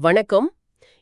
வணக்கம்.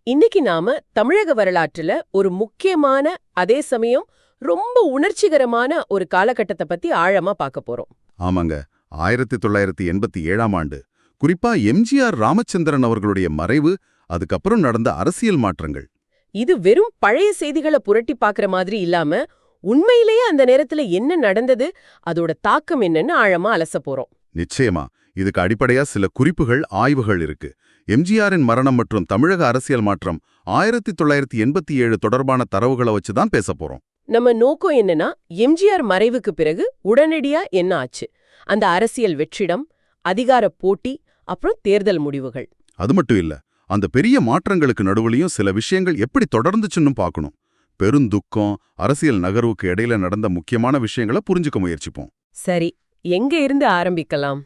இன்னைக்கு நாம தமிழக வரலாற்றுல ஒரு முக்கியமான, அதே சமயம் ரொம்ப உணர்ச்சிகரமான ஒரு காலகட்டத்தை பத்தி ஆழமா பார்க்க போறோம். ஆமாங்க. 1987ஆம் ஆண்டு. குறிப்பா எம்ஜிஆர் ராமச்சந்திரன் அவர்களுடைய மறைவு, அதுக்கப்புறம் நடந்த அரசியல் மாற்றங்கள். இது வெறும் பழைய செய்திகளை புரட்டி பார்க்கற மாதிரி இல்லாம, உண்மையிலேயே அந்த நேரத்துல என்ன நடந்தது, அதோட தாக்கம் என்னன்னு ஆழமா அலச போறோம். நிச்சயமா. இதுக்கு அடிப்படையா சில குறிப்புகள், ஆய்வுகள் இருக்கு. எம்ஜிஆரின் மரணம் மற்றும் தமிழக அரசியல் மாற்றம் 1987 தொடர்பான தரவுகளை வச்சுதான் பேச போறோம். நம்ம நோக்கம் என்னன்னா, எம்ஜிஆர் மறைவுக்கு பிறகு உடனடியா என்ன ஆச்சு, அந்த அரசியல் வெற்றிடம், அதிகார போட்டி, அப்புறம் தேர்தல் முடிவுகள். அது மட்டும் இல்ல, அந்த பெரிய மாற்றங்களுக்கு நடுவுலையும் சில விஷயங்கள் எப்படி தொடர்ந்துச்சுன்னு பார்க்கணும். பெருந்துக்கம், அரசியல் நகர்வுக்கு இடையில நடந்த முக்கியமான விஷயங்களை புரிஞ்சுக்க முயற்சிப்போம். சரி, எங்க இருந்து ஆரம்பிக்கலாம்?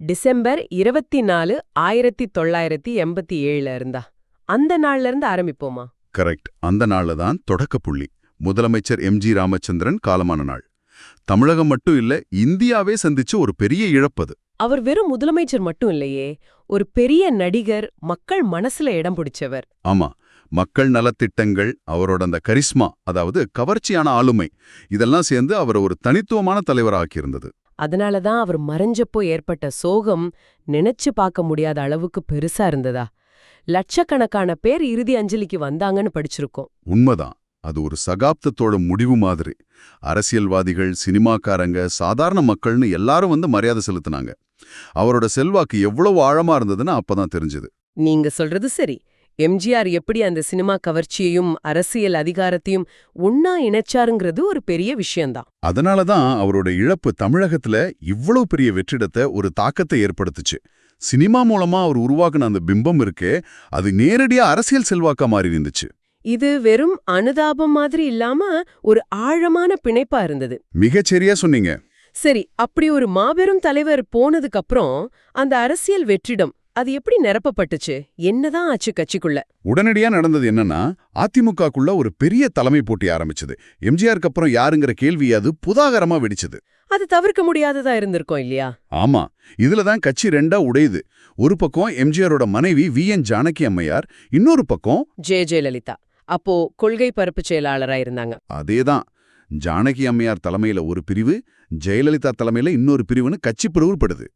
டிசம்பர் 24, 1987 இருந்தா அந்த நாள்ல இருந்து ஆரம்பிப்போமா? கரெக்ட். அந்த நாள்ல தான் தொடக்கப்புள்ளி. முதலமைச்சர் எம்ஜி ராமச்சந்திரன் காலமான நாள். தமிழகம் மட்டும் இல்ல, இந்தியாவே சந்திச்ச ஒரு பெரிய இழப்பது. அவர் வெறும் முதலமைச்சர் மட்டும் இல்லையே, ஒரு பெரிய நடிகர், மக்கள் மனசுல இடம் பிடிச்சவர். ஆமா, மக்கள் நலத்திட்டங்கள், அவரோட அந்த கரிஸ்மா, அதாவது கவர்ச்சியான ஆளுமை, இதெல்லாம் சேர்ந்து அவர் ஒரு தனித்துவமான தலைவராக்கியிருந்தது. அதனாலதான் அவர் மறைஞ்சப்போ ஏற்பட்ட சோகம் நினைச்சு பார்க்க முடியாத அளவுக்கு பெருசா இருந்ததா? லட்சக்கணக்கான பேர் இறுதி அஞ்சலிக்கு வந்தாங்கன்னு படிச்சிருக்கோம். உண்மைதான். அது ஒரு சகாப்தத்தோட முடிவு மாதிரி. அரசியல்வாதிகள், சினிமாக்காரங்க, சாதாரண மக்கள்னு எல்லாரும் வந்து மரியாதை செலுத்தினாங்க. அவரோட செல்வாக்கு எவ்வளவு ஆழமா இருந்ததுன்னு அப்பதான் தெரிஞ்சது. நீங்க சொல்றது சரி. எம்ஜிஆர் எப்படி அந்த சினிமா கவர்ச்சியையும் அரசியல் அதிகாரத்தையும் ஒன்னா இணைச்சாருங்கிறது ஒரு பெரிய விஷயம்தான். அதனாலதான் அவரோட இழப்பு தமிழகத்துல இவ்வளவு பெரிய வெற்றிடத்தை, ஒரு தாக்கத்தை ஏற்படுத்துச்சு. சினிமா மூலமா அவர் உருவாக்குன அந்த பிம்பம் இருக்கே, அது நேரடியா அரசியல் செல்வாக்கா மாறி இருந்துச்சு. இது வெறும் அனுதாபம் மாதிரி இல்லாம ஒரு ஆழமான பிணைப்பா இருந்தது. மிகச்சரியா சொன்னீங்க. சரி, அப்படி ஒரு மாபெரும் தலைவர் போனதுக்கு அப்புறம் அந்த அரசியல் வெற்றிடம் அது எப்படி நிரப்பப்பட்டுச்சு? என்னதான் ஆச்சு கட்சிக்குள்ள? உடனடியா நடந்தது என்னன்னா, அதிமுகக்குள்ள ஒரு பெரிய தலைமை போட்டி ஆரம்பிச்சது. எம்ஜிஆருக்கு அப்புறம் யாருங்கிற கேள்வி அது புதாகரமா வெடிச்சது. அது தவிர்க்க முடியாததா இருந்திருக்கும் இல்லையா? ஆமா, இதுலதான் கட்சி ரெண்டா உடையுது. ஒரு பக்கம் எம்ஜிஆரோட மனைவி VN ஜானகி அம்மையார், இன்னொரு பக்கம் ஜெயலலிதா. அப்போ கொள்கை பரப்பு செயலாளரா இருந்தாங்க. அதேதான். ஜானகி அம்மையார் தலைமையில ஒரு பிரிவு, ஜெயலலிதா தலைமையில இன்னொரு பிரிவுன்னு கட்சி பிரிவுபடுது.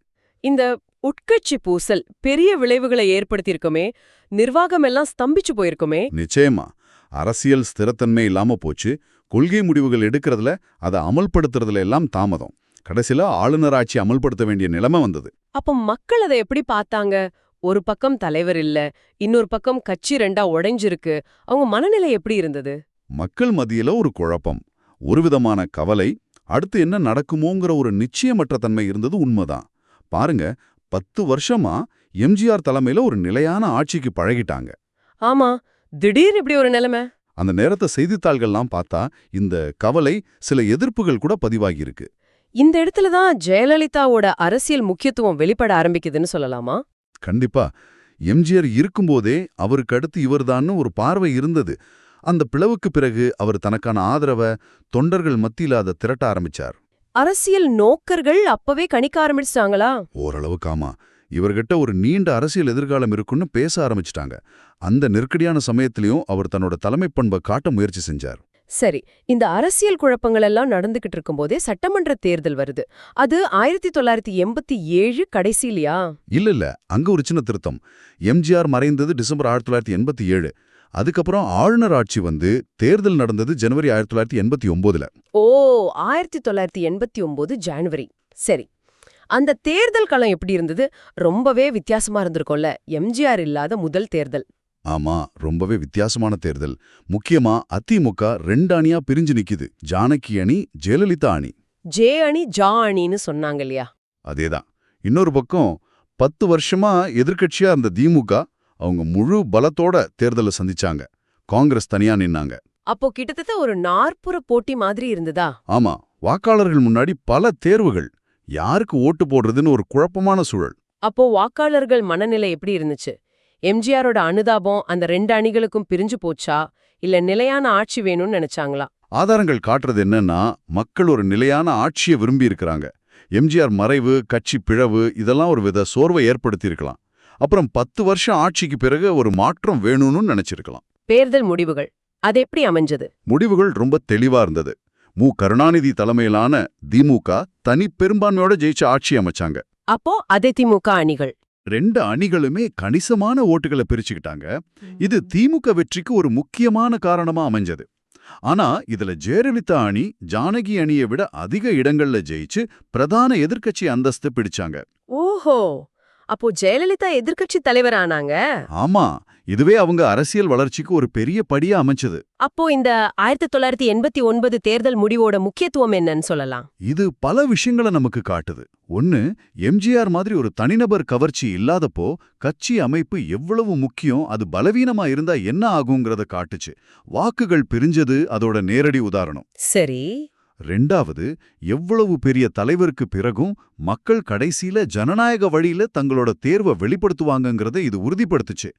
இந்த உட்கட்சி பூசல் பெரிய விளைவுகளை ஏற்படுத்தியிருக்குமே, நிர்வாகம் எல்லாம் ஸ்தம்பிச்சு போயிருக்குமே. நிச்சயமா. அரசியல் ஸ்திரத்தன்மை இல்லாம போச்சு. கொள்கை முடிவுகள் எடுக்கிறதுல, அதை அமல்படுத்துறதுல எல்லாம் தாமதம். கடைசியில ஆளுநர் ஆட்சி அமல்படுத்த வேண்டிய நிலைமை வந்தது. அப்ப மக்கள் அதை எப்படி பார்த்தாங்க? ஒரு பக்கம் தலைவர் இல்ல, இன்னொரு பக்கம் கட்சி ரெண்டா உடைஞ்சிருக்கு. அவங்க மனநிலை எப்படி இருந்தது? மக்கள் மத்தியில ஒரு குழப்பம், ஒரு விதமான கவலை, அடுத்து என்ன நடக்குமோங்கிற ஒரு நிச்சயமற்ற தன்மை இருந்தது. உண்மைதான். பாருங்க, 10 வருஷமா எம்ஜிஆர் தலைமையில ஒரு நிலையான ஆட்சிக்கு பழகிட்டாங்க. ஆமா, திடீர்னு இப்படி ஒரு நிலைமை. அந்த நேரத்தை செய்தித்தாள்கள்லாம் பார்த்தா இந்த கவலை, சில எதிர்ப்புகள் கூட பதிவாகியிருக்கு. இந்த இடத்துலதான் ஜெயலலிதாவோட அரசியல் முக்கியத்துவம் வெளிப்பட ஆரம்பிக்குதுன்னு சொல்லலாமா? கண்டிப்பா. எம்ஜிஆர் இருக்கும்போதே அவருக்கு அடுத்து இவர்தான்னு ஒரு பார்வை இருந்தது. அந்த பிளவுக்கு பிறகு அவர் தனக்கான ஆதரவை தொண்டர்கள் மத்தியில அதை திரட்ட ஆரம்பிச்சார். அரசியல் நோக்கர்கள் அப்பவே கணிக்க ஆரம்பிச்சிட்டாங்களா? ஓரளவுக்கு ஆமா. இவர்கிட்ட ஒரு நீண்ட அரசியல் எதிர்காலம் இருக்குன்னு பேச ஆரம்பிச்சிட்டாங்க. அந்த நெருக்கடியான சமயத்திலையும் அவர் தன்னோட தலைமை பண்பை காட்ட முயற்சி செஞ்சார். சரி, இந்த அரசியல் குழப்பங்கள் எல்லாம் நடந்துகிட்டு இருக்கும்போதே சட்டமன்ற தேர்தல் வருது. அது 1987 கடைசியிலையா? இல்ல, அங்க ஒரு சின்ன திருத்தம். எம்ஜிஆர் மறைந்தது டிசம்பர் 1987. அதுக்கப்புறம் ஆளுநர் ஆட்சி வந்து தேர்தல் நடந்தது ஜனவரி 1989. ஓ, 1989 ஜனவரி. சரி, அந்த தேர்தல் களம் எப்படி இருந்தது? ரொம்பவே வித்தியாசமா இருந்திருக்கும்ல, எம்ஜிஆர் இல்லாத முதல் தேர்தல். ஆமா, ரொம்பவே வித்தியாசமான தேர்தல். முக்கியமா அதிமுக 2 அணியா பிரிஞ்சு நிக்குது. ஜானகி அணி, ஜெயலலிதா அணி. ஜே அணி, ஜா அணின்னு சொன்னாங்க இல்லையா? அதேதான். இன்னொரு பக்கம் 10 வருஷமா எதிர்க்கட்சியா இருந்த திமுக, அவங்க முழு பலத்தோட தேர்தலை சந்திச்சாங்க. காங்கிரஸ் தனியா நின்னாங்க. அப்போ கிட்டத்தட்ட ஒரு நாற்புற போட்டி மாதிரி இருந்ததா? ஆமா, வாக்காளர்கள் முன்னாடி பல தேர்வுகள். யாருக்கு ஓட்டு போடுறதுன்னு ஒரு குழப்பமான சூழல். அப்போ வாக்காளர்கள் மனநிலை எப்படி இருந்துச்சு? எம்ஜிஆரோட அனுதாபம் அந்த 2 அணிகளுக்கும் பிரிஞ்சு போச்சா, இல்ல நிலையான ஆட்சி வேணும்னு நினைச்சாங்களா? ஆதாரங்கள் காட்டுறது என்னன்னா, மக்கள் ஒரு நிலையான ஆட்சியை விரும்பி இருக்கிறாங்க. எம்ஜிஆர் மறைவு, கட்சி பிளவு இதெல்லாம் ஒரு வித சோர்வை ஏற்படுத்தியிருக்கலாம். அப்புறம் 10 வருஷம் ஆட்சிக்கு பிறகு ஒரு மாற்றம் வேணும்னு நினைச்சிருக்கலாம். தேர்தல் முடிவுகள் அது எப்படி அமைஞ்சது? முடிவுகள் ரொம்ப தெளிவா இருந்தது. கருணாநிதி தலைமையிலான திமுக தனி பெரும்பான்மையோட ஜெயிச்சு ஆட்சி அமைச்சாங்க. அப்போ அதிமுக அணிகள் 2 அணிகளுமே கணிசமான ஓட்டுகளை பிரிச்சுக்கிட்டாங்க. இது திமுக வெற்றிக்கு ஒரு முக்கியமான காரணமா அமைஞ்சது. ஆனா இதுல ஜெயலலிதா அணி ஜானகி அணியை விட அதிக இடங்கள்ல ஜெயிச்சு பிரதான எதிர்க்கட்சி அந்தஸ்து பிடிச்சாங்க. ஓஹோ, அப்போ ஜெயலலிதா எதிர்க்கட்சி தலைவர் ஆனாங்க. ஆமா, இதுவே அவங்க அரசியல் வளர்ச்சிக்கு ஒரு பெரிய படியா அமைச்சது. அப்போ இந்த 1989 தேர்தல் முடிவோட முக்கியத்துவம் என்னன்னு சொல்லலாம்? இது பல விஷயங்களை நமக்கு காட்டுது. ஒன்னு, எம்ஜிஆர் மாதிரி ஒரு தனிநபர் கவர்ச்சி இல்லாதப்போ கட்சி அமைப்பு எவ்வளவு முக்கியம், அது பலவீனமா இருந்தா என்ன ஆகுங்கிறத காட்டுச்சு. வாக்குகள் பிரிஞ்சது அதோட நேரடி உதாரணம். சரி. 2வது, எவ்வளவு பெரிய தலைவருக்கு பிறகும் மக்கள் கடைசியில ஜனநாயக வழியில தங்களோட தேர்வை வெளிப்படுத்துவாங்கங்கிறத இது உறுதிப்படுத்துச்சு.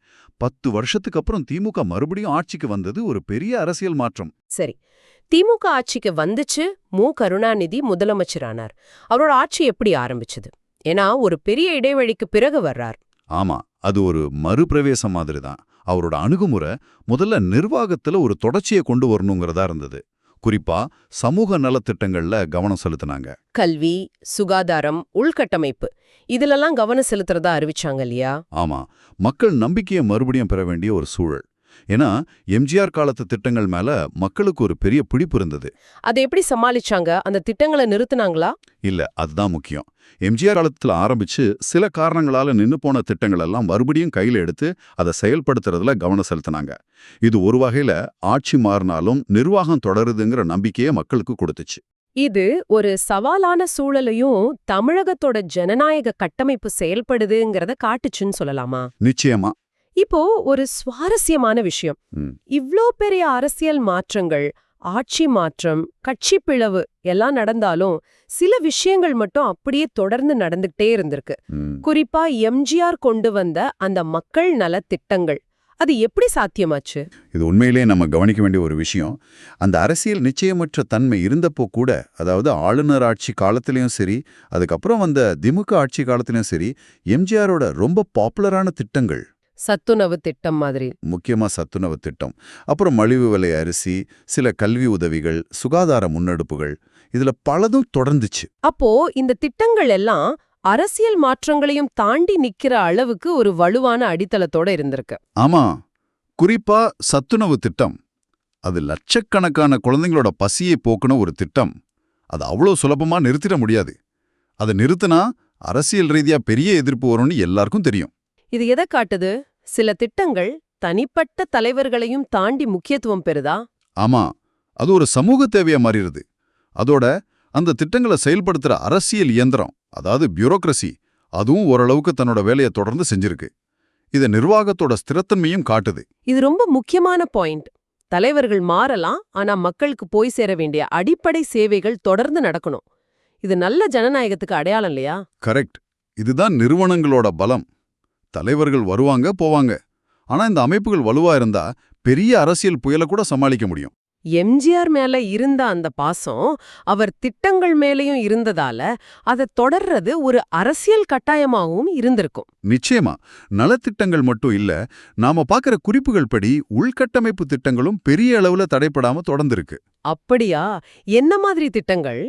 10 வருஷத்துக்கு அப்புறம் திமுக மறுபடியும் ஆட்சிக்கு வந்தது ஒரு பெரிய அரசியல் மாற்றம். சரி, திமுக ஆட்சிக்கு வந்துச்சு. கருணாநிதி முதலமைச்சரானார். அவரோட ஆட்சி எப்படி ஆரம்பிச்சது? ஏன்னா ஒரு பெரிய இடைவெளிக்கு பிறகு வர்றார். ஆமா, அது ஒரு மறுபிரவேசம் மாதிரி தான். அவரோட அணுகுமுறை முதல்ல நிர்வாகத்துல ஒரு தொடர்ச்சியை கொண்டு வரணுங்கிறதா இருந்தது. குறிப்பா சமூக நலத்திட்டங்கள்ல கவனம் செலுத்தினாங்க. கல்வி, சுகாதாரம், உள்கட்டமைப்பு இதுலெல்லாம் கவனம் செலுத்துறதா அறிவிச்சாங்க இல்லையா? ஆமா, மக்கள் நம்பிக்கையை மறுபடியும் பெற வேண்டிய ஒரு சூழல். ஏன்னா எம்ஜிஆர் காலத்து திட்டங்கள் மேல மக்களுக்கு ஒரு பெரிய பிடிப்பு இருந்தது. அதை எப்படி சமாளிச்சாங்க? அந்த திட்டங்களை நிறுத்துனாங்களா? இல்ல, அதுதான் முக்கியம். எம்ஜிஆர் காலத்துல ஆரம்பிச்சு சில காரணங்களால நின்னு போன திட்டங்கள் எல்லாம் மறுபடியும் கையில எடுத்து அதை செயல்படுத்துறதுல கவனம் செலுத்தினாங்க. இது ஒரு வகையில ஆட்சி மாறினாலும் நிர்வாகம் தொடருதுங்கிற நம்பிக்கையை மக்களுக்கு கொடுத்துச்சு. இது ஒரு சவாலான சூழலையும் தமிழகத்தோட ஜனநாயக கட்டமைப்பு செயல்படுதுங்கிறத காட்டுச்சுன்னு சொல்லலாமா? நிச்சயமா. இப்போ ஒரு சுவாரஸ்யமான விஷயம். இவ்ளோ பெரிய அரசியல் மாற்றங்கள், ஆட்சி மாற்றம், கட்சி பிளவு எல்லாம் நடந்தாலும் சில விஷயங்கள் மட்டும் அப்படியே தொடர்ந்து நடந்துகிட்டே இருந்திருக்கு. குறிப்பா எம்ஜிஆர் கொண்டு வந்த அந்த மக்கள் நல திட்டங்கள், அது எப்படி சாத்தியமாச்சு? இது உண்மையிலேயே நம்ம கவனிக்க வேண்டிய ஒரு விஷயம். அந்த அரசியல் நிச்சயமற்ற தன்மை இருந்தப்போ கூட, அதாவது ஆளுநர் ஆட்சி காலத்திலயும் சரி, அதுக்கப்புறம் வந்த திமுக ஆட்சி காலத்திலயும் சரி, எம்ஜிஆரோட ரொம்ப பாப்புலரான திட்டங்கள், சத்துணவு திட்டம் மாதிரி, முக்கியமா சத்துணவு திட்டம், அப்புறம் மலிவு விலை அரிசி, சில கல்வி உதவிகள், சுகாதார முன்னெடுப்புகள், இதுல பலதும் தொடர்ந்துச்சு. அப்போ இந்த திட்டங்கள் எல்லாம் அரசியல் மாற்றங்களையும் தாண்டி நிக்கிற அளவுக்கு ஒரு வலுவான அடித்தளத்தோட இருந்திருக்கு. ஆமா, குறிப்பா சத்துணவு திட்டம், அது லட்சக்கணக்கான குழந்தைங்களோட பசியை போக்குன ஒரு திட்டம். அது அவ்வளோ சுலபமா நிறுத்திட முடியாது. அதை நிறுத்தினா அரசியல் ரீதியா பெரிய எதிர்ப்பு வரும்னு எல்லாருக்கும் தெரியும். இது எதை காட்டுது? சில திட்டங்கள் தனிப்பட்ட தலைவர்களையும் தாண்டி முக்கியத்துவம் பெறுதா? ஆமா, அது ஒரு சமூக தேவையா மாறிடுது. அதோட அந்த திட்டங்களை செயல்படுத்துற அரசியல் இயந்திரம், அதாவது பியூரோக்ரசி, அதுவும் ஓரளவுக்கு தன்னோட வேலையை தொடர்ந்து செஞ்சிருக்கு. இத நிர்வாகத்தோட ஸ்திரத்தன்மையும் காட்டுது. இது ரொம்ப முக்கியமான பாயிண்ட். தலைவர்கள் மாறலாம், ஆனா மக்களுக்கு போய் சேர வேண்டிய அடிப்படை சேவைகள் தொடர்ந்து நடக்கணும். இது நல்ல ஜனநாயகத்துக்கு அடையாளம் இல்லையா? கரெக்ட். இதுதான் நிறுவனங்களோட பலம். தலைவர்கள் வருவாங்க போவாங்க, ஆனா இந்த அமைப்புகள் வலுவா இருந்தா பெரிய அரசியல் புயலை கூட சமாளிக்க முடியும். எம்ஜிஆர் மேல இருந்த அந்த பாசம் அவர் திட்டங்கள் மேலயும் இருந்ததால அதை தொடர்றது ஒரு அரசியல் கட்டாயமாகவும் இருந்திருக்கும். நிச்சயமா. நலத்திட்டங்கள் மட்டும் இல்ல, நாம பாக்குற குறிப்புகள் படி உள்கட்டமைப்பு திட்டங்களும் பெரிய அளவுல தடைப்படாம தொடர்ந்திருக்கு. அப்படியா? என்ன மாதிரி திட்டங்கள்?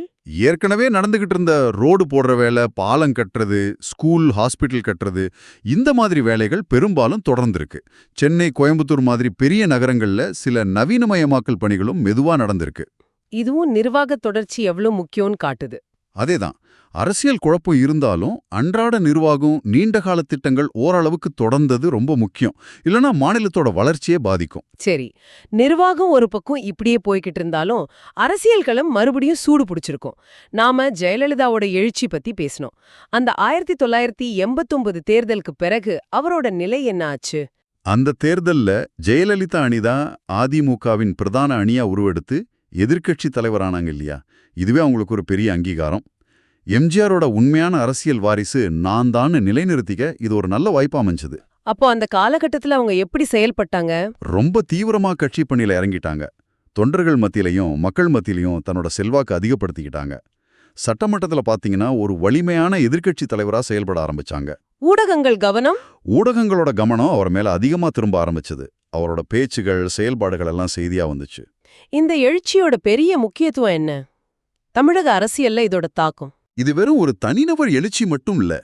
ஏற்கனவே நடந்துகிட்டு இருந்த ரோடு போடுற வேலை, பாலம் கட்டுறது, ஸ்கூல், ஹாஸ்பிட்டல் கட்டுறது, இந்த மாதிரி வேலைகள் பெரும்பாலும் தொடர்ந்திருக்கு. சென்னை, கோயம்புத்தூர் மாதிரி பெரிய நகரங்கள்ல சில நவீனமயமாக்கல் பணிகளும் மெதுவா நடந்திருக்கு. இதுவும் நிர்வாக தொடர்ச்சி எவ்வளவு முக்கியம்னு காட்டுது. அதேதான். அரசியல் குழப்பம் இருந்தாலும் அன்றாட நிர்வாகம், நீண்டகால திட்டங்கள் ஓரளவுக்கு தொடர்ந்தது ரொம்ப முக்கியம். இல்லனா மாநிலத்தோட வளர்ச்சியே பாதிக்கும். சரி, நிர்வாகம் ஒரு பக்கம் இப்படியே போய்கிட்டு இருந்தாலும் அரசியல் களம் மறுபடியும் சூடு பிடிச்சிருக்கும். நாம ஜெயலலிதாவோட எழுச்சி பத்தி பேசணும். அந்த 1989 தேர்தலுக்கு பிறகு அவரோட நிலை என்ன ஆச்சு? அந்த தேர்தல்ல ஜெயலலிதா அணிதான் அதிமுகவின் பிரதான அணியா உருவெடுத்து எதிர்க்கட்சி தலைவரானாங்க இல்லையா? இதுவே அவங்களுக்கு ஒரு பெரிய அங்கீகாரம். எம்ஜிஆரோட உண்மையான அரசியல் வாரிசு நான் தான் நிலைநிறுத்திக்க இது ஒரு நல்ல வாய்ப்பா அமைஞ்சது. அப்போ அந்த காலகட்டத்துல அவங்க எப்படி செயல்பட்டாங்க? ரொம்ப தீவிரமா கட்சி பணியில இறங்கிட்டாங்க. தொண்டர்கள் மத்தியிலையும் மக்கள் மத்தியிலையும் தன்னோட செல்வாக்கு அதிகப்படுத்திக்கிட்டாங்க. சட்டமன்றத்துல பாத்தீங்கன்னா ஒரு வலிமையான எதிர்க்கட்சி தலைவரா செயல்பட ஆரம்பிச்சாங்க. ஊடகங்கள் கவனம் ஊடகங்களோட கவனம் அவர் மேல அதிகமா திரும்ப ஆரம்பிச்சது. அவரோட பேச்சுகள், செயல்பாடுகள் எல்லாம் செய்தியா வந்துச்சு. இந்த எழுச்சியோட பெரிய முக்கியத்துவம் என்ன? தமிழக அரசியல்ல இதோட தாக்கம். இது வெறும் ஒரு தனிநபர் எழுச்சி மட்டும் இல்ல.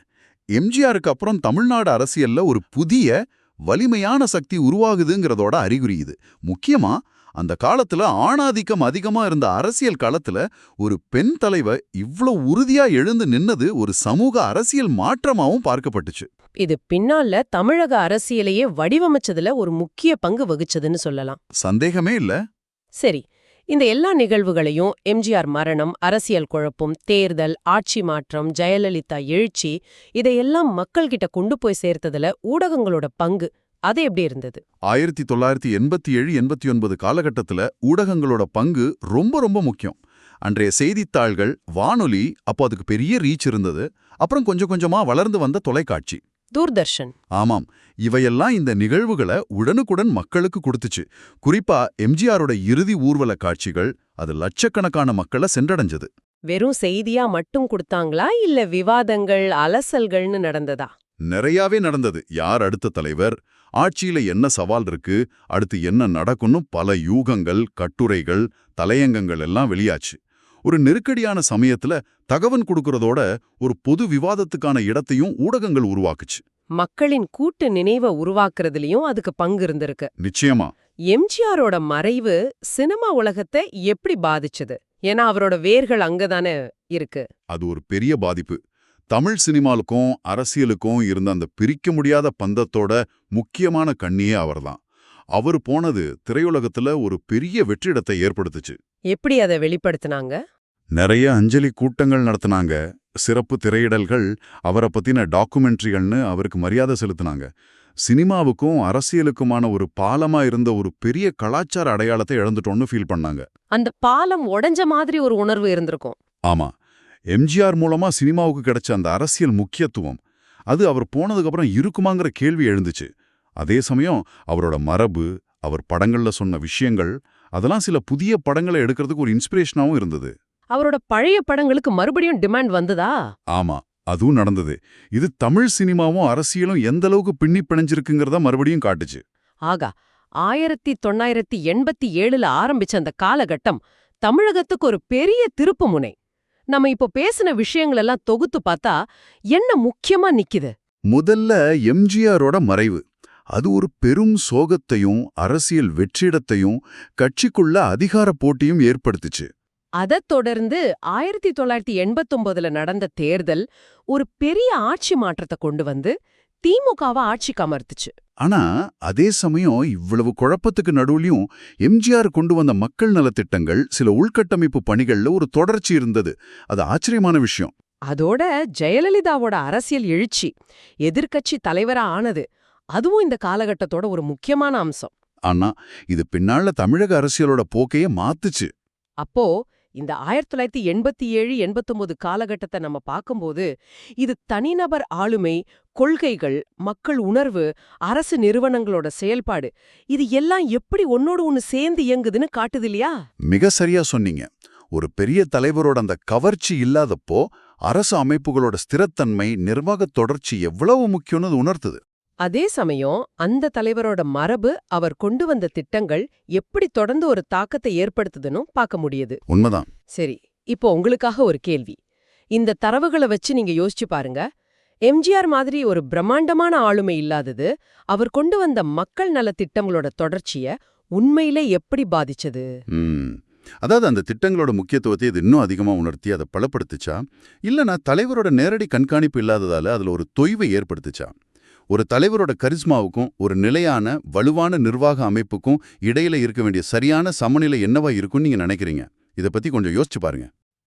எம்ஜிஆருக்கு அப்புறம் தமிழ்நாடு அரசியல்ல ஒரு புதிய வலிமையான சக்தி உருவாகுதுங்கிறதோட அறிகுறி இது. முக்கியமா அந்த காலத்துல ஆணாதிக்கம் அதிகமா இருந்த அரசியல் களத்துல ஒரு பெண் தலைவர் இவ்ளோ உறுதியா எழுந்து நின்னது ஒரு சமூக அரசியல் மாற்றமாவும் பார்க்கப்பட்டுச்சு. இது பின்னால தமிழக அரசியலையே வடிவமைச்சதுல ஒரு முக்கிய பங்கு வகிச்சதுன்னு சொல்லலாம். சந்தேகமே இல்ல. சரி, இந்த எல்லா நிகழ்வுகளையும் எம்ஜிஆர் மரணம், அரசியல் குழப்பம், தேர்தல், ஆட்சி மாற்றம், ஜெயலலிதா எழுச்சி இதையெல்லாம் மக்கள்கிட்ட கொண்டு போய் சேர்த்ததுல ஊடகங்களோட பங்கு அது எப்படி இருந்தது? 1987-89 காலகட்டத்துல ஊடகங்களோட பங்கு ரொம்ப ரொம்ப முக்கியம். அன்றைய செய்தித்தாள்கள், வானொலி, அப்போ அதுக்கு பெரிய ரீச் இருந்தது. அப்புறம் கொஞ்சம் கொஞ்சமா வளர்ந்து வந்த தொலைக்காட்சி, தூர்தர்ஷன். ஆமாம், இவையெல்லாம் இந்த நிகழ்வுகளை உடனுக்குடன் மக்களுக்கு கொடுத்துச்சு. குறிப்பா எம்ஜிஆரோட இறுதி ஊர்வல காட்சிகள் அது லட்சக்கணக்கான மக்களை சென்றடைஞ்சது. வெறும் செய்தியா மட்டும் கொடுத்தாங்களா இல்ல விவாதங்கள், அலசல்கள்னு நடந்ததா? நிறையாவே நடந்தது. யார் அடுத்த தலைவர், ஆட்சியில என்ன சவால் இருக்கு, அடுத்து என்ன நடக்கும்னு பல யூகங்கள், கட்டுரைகள், தலையங்கங்கள் எல்லாம் வெளியாச்சு. ஒரு நெருக்கடியான சமயத்துல தகவல் கொடுக்கறதோட ஒரு பொது விவாதத்துக்கான இடத்தையும் ஊடகங்கள் உருவாக்குச்சு. மக்களின் கூட்டு நினைவை உருவாக்குறதுலயும் அதுக்கு பங்கு இருந்திருக்கு. நிச்சயமா. எம்ஜிஆரோட மறைவு சினிமா உலகத்தை எப்படி பாதிச்சது? ஏன்னா அவரோட வேர்கள் அங்கதானே இருக்கு. அது ஒரு பெரிய பாதிப்பு. தமிழ் சினிமாவுக்கும் அரசியலுக்கும் இருந்த அந்த பிரிக்க முடியாத பந்தத்தோட முக்கியமான கண்ணியே அவர்தான். அவர் போனது திரையுலகத்துல ஒரு பெரிய வெற்றிடத்தை ஏற்படுத்துச்சு. எப்படி அதை வெளிப்படுத்தினாங்க? நிறைய அஞ்சலி கூட்டங்கள் நடத்தினாங்க, சிறப்பு திரையிடல்கள், அவரை பத்தின டாக்குமெண்ட்ரிகள்னு அவருக்கு மரியாதை செலுத்தினாங்க. சினிமாவுக்கும் அரசியலுக்குமான ஒரு பாலமா இருந்த ஒரு பெரிய கலாச்சார அடையாளத்தை இழந்துட்டோம்னு ஃபீல் பண்ணாங்க. அந்த பாலம் உடைஞ்ச மாதிரி ஒரு உணர்வு இருந்திருக்கும். ஆமா, எம்ஜிஆர் மூலமா சினிமாவுக்கு கிடைச்ச அந்த அரசியல் முக்கியத்துவம் அது அவர் போனதுக்கப்புறம் இருக்குமாங்கிற கேள்வி எழுந்துச்சு. அதே சமயம் அவரோட மரபு, அவர் படங்கள்ல சொன்ன விஷயங்கள் அதெல்லாம் சில புதிய படங்களை எடுக்கிறதுக்கு ஒரு இன்ஸ்பிரேஷனாவும் இருந்தது. அவரோட பழைய படங்களுக்கு மறுபடியும் டிமாண்ட் வந்ததா? ஆமா, அதுவும் நடந்தது. இது தமிழ் சினிமாவும் அரசியலும் எந்த அளவுக்கு பின்னி பிணைஞ்சிருக்குங்கிறத மறுபடியும் காட்டுச்சு. ஆகா, 1987 ஆரம்பிச்ச அந்த காலகட்டம் தமிழகத்துக்கு ஒரு பெரிய திருப்பு முனை. நம்ம இப்போ பேசின விஷயங்கள் எல்லாம் தொகுத்து பார்த்தா என்ன முக்கியமா நிக்குது? முதல்ல எம்ஜிஆரோட மறைவு. அது ஒரு பெரும் சோகத்தையும் அரசியல் வெற்றிடத்தையும் கட்சிக்குள்ள அதிகார போட்டியும் ஏற்படுத்துச்சு. அதைத் தொடர்ந்து 1989 நடந்த தேர்தல் ஒரு பெரிய ஆட்சி மாற்றத்தை கொண்டு வந்து திமுகவை ஆட்சிக்கு அமர்த்துச்சு. ஆனா அதே சமயம் இவ்வளவு குழப்பத்துக்கு நடுவுலயும் எம்ஜிஆர் கொண்டு வந்த மக்கள் நலத்திட்டங்கள், சில உள்கட்டமைப்பு பணிகள்ல ஒரு தொடர்ச்சி இருந்தது. அது ஆச்சரியமான விஷயம். அதோட ஜெயலலிதாவோட அரசியல் எழுச்சி, எதிர்க்கட்சி தலைவரா ஆனது, அதுவும் இந்த காலகட்டத்தோட ஒரு முக்கியமான அம்சம். ஆனா இது பின்னால தமிழக அரசியலோட போக்கையே மாத்துச்சு. அப்போ இந்த 1987-89 காலகட்டத்தை நம்ம பார்க்கும்போது இது தனிநபர் ஆளுமை, கொள்கைகள், மக்கள் உணர்வு, அரசு நிறுவனங்களோட செயல்பாடு இது எல்லாம் எப்படி ஒன்னோடு ஒன்னு சேர்ந்து இயங்குதுன்னு காட்டுது இல்லையா? மிக சரியா சொன்னீங்க. ஒரு பெரிய தலைவரோட அந்த கவர்ச்சி இல்லாதப்போ அரசு அமைப்புகளோட ஸ்திரத்தன்மை, நிர்வாக தொடர்ச்சி எவ்வளவு முக்கியம்னு உணர்த்துது. அதே சமயம் அந்த தலைவரோட மரபு, அவர் கொண்டு வந்த திட்டங்கள் எப்படி தொடர்ந்து ஒரு தாக்கத்தை ஏற்படுத்துதுன்னு பார்க்க முடியுது. உண்மைதான். சரி, இப்போ உங்களுக்காக ஒரு கேள்வி. இந்த தரவுகளை வச்சு நீங்க யோசிச்சு பாருங்க. எம்ஜிஆர் மாதிரி ஒரு பிரம்மாண்டமான ஆளுமை இல்லாதது அவர் கொண்டு வந்த மக்கள் நல திட்டங்களோட தொடர்ச்சிய உண்மையிலே எப்படி பாதிச்சது? அதாவது அந்த திட்டங்களோட முக்கியத்துவத்தை இது இன்னும் அதிகமா உணர்த்தி அதை பலப்படுத்துச்சா, இல்லனா தலைவரோட நேரடி கண்காணிப்பு இல்லாததால அதுல ஒரு தொய்வை ஏற்படுத்துச்சா? ஒரு தலைவரோட கரிஸ்மாவுக்கும் ஒரு நிலையான வலுவான நிர்வாக அமைப்புக்கும் இடையில இருக்க வேண்டிய சரியான சமநிலை என்னவா இருக்கும்னு நீங்க நினைக்கிறீங்க? இதை பத்தி கொஞ்சம் யோசிச்சு பாருங்க.